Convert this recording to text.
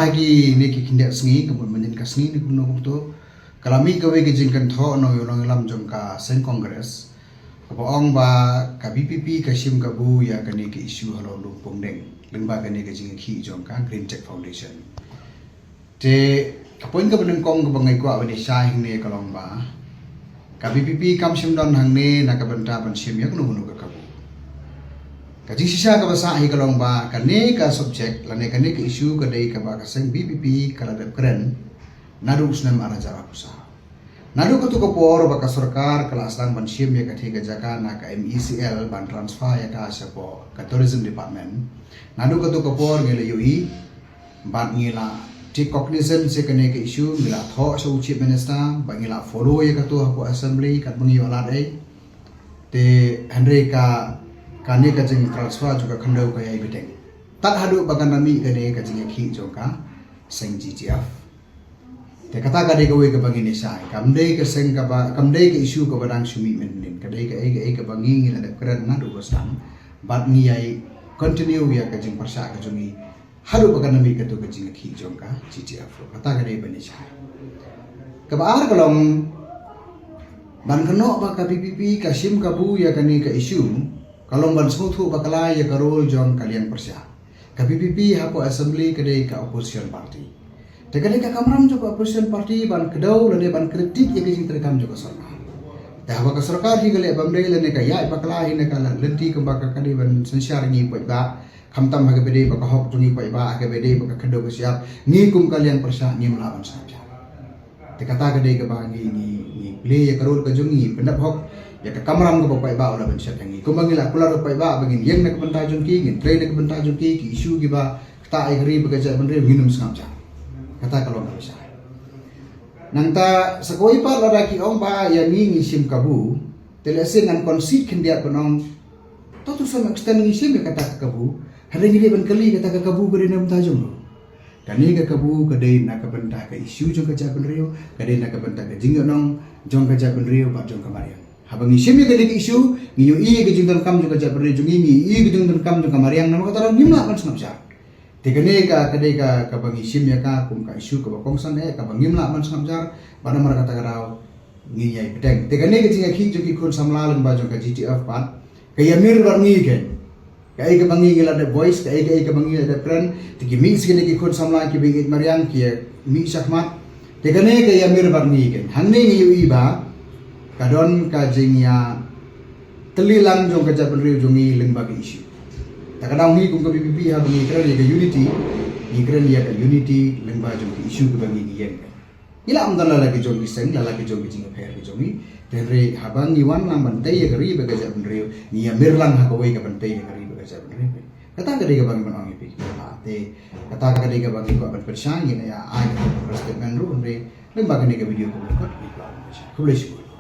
bahagi ni kindak sengi kemun menyen ka sengi ni kuno tu kalami gawe ke jingkan tho no yolong lam jong ka sen kongres apa ong ba ka BPP ka sim ka bu ya ka ni ke isu halo lu pongdeng lengba ka ni ke jing khi jong ka Green Tech Foundation te kapon ka beneng kong ka bangai kwa bani sha hing ne ka long ba ka BPP kam sim don hang ne na ka banta ban sim ya kuno kuno ka Kaji sisa ka basa hi kalong ba kane ka subject lane kane ka issue ka dai ka ba ka seng BPP kala dep keren nadu usnam ana jara pusa nadu ka tu ko por ba ka sarkar kala aslang ban sim ya ka the ka jaka na ka MECL ban transfer ya ka sa po ka tourism department nadu ka tu ko por ngele UI ban ngila take cognizance se kane ka issue ngila tho sa chief minister ba ngila follow ya ka tu ko assembly ka bangi wala dai te andre ka kane ka jing transfer juga khandau ka yai beteng tak hadu bagan nami kane ka jing khi joka seng GTF te kata ka de ka we ka bangi ni sai kamdei ka seng ka ba kamdei ka issue ka badang sumi men ka dei ka ai ka bangi ngila da kran na du basam bat ni yai continue ya ka jing parsa ka jungi hadu bagan nami ka tu ka jing khi joka GTF kata ka de bani sai ka baar kalong ban kano ba ka BPP ka sim ka bu ya kani ka issue kalau ban semuthu bakala ya karol jong kalian persya ka PPP hako assembly kedai ka opposition party te kedai ka kamram juga opposition party ban kedau lade ban kritik ya kijing terekam juga sarkar te haba ka sarkar hi gale bamdai lane ka ya bakala hi ne kala lenti ka baka kadai ban sensyar ngi poi ba khamtam ha ka bedai baka hok tungi poi ba ka bedai baka kedau ka siap ngi kum kalian persya ngi melawan saja te kata kedai ka ba ngi play ya karol ka jungi pendap hok ya ka kamram ko pai ba ola ban syat ngi ko bangila kula ro pai ba bangin yeng nak benta jun ki ngin train nak benta jun ki isu ki ba ta ai gri ba ja ban re minum skam ja kata kalau nggak bisa nanta sakoi pa la ki ong ba ya ngi sim kabu telesin nan konsit kendia penong to tu some extend ngi sim kata kabu hari ni ban kali kata kabu beri nam ta jung kani ka kabu kadai nak benta ka isu jong ka ja ban rio kadai nak benta ka jing nong jong ka ja ban rio ba jong ka mariam habang isim ya kali isu ngiyo i ke jingdan kam juga ja beri jungi ngi i ke jingdan kam juga mariang nama kata ngimla kan snap jar tekane ka kadai ka bang isim ya ka kum ka isu ka bakong san ka bang ngimla man snap jar bana mar kata karau ngi yai pedeng tekane ke jinga khi joki kun samlalan ba jong ka GTF pat ka yamir bar ngi ken ka ai ka bang ngi la de voice ka ai ka bang ngi la de friend tiki mix ke ki kun samla ki bingit mariang ki mi sakmat tekane ka yamir bar ngi ken hangne ngi i ba kadon kajing ya telilang jong kaja penriu jongi lembaga isu takadang ni kum ka BPP ha bangi kran ya ka unity ni kran ya ka unity lembaga jong isu ka bangi yen ila amdala lagi jong iseng la lagi jong jing pher ki jongi tenre habang ni wan lam bantai ya kari ba kaja penriu ni ya mirlang ha ka wei ka bantai ya kari ba kaja penriu kata ka de ka bangi manong ipi te kata ka de ka bangi ko ban persang ya ai ka statement ru andre lembaga ni ka video ko ko ku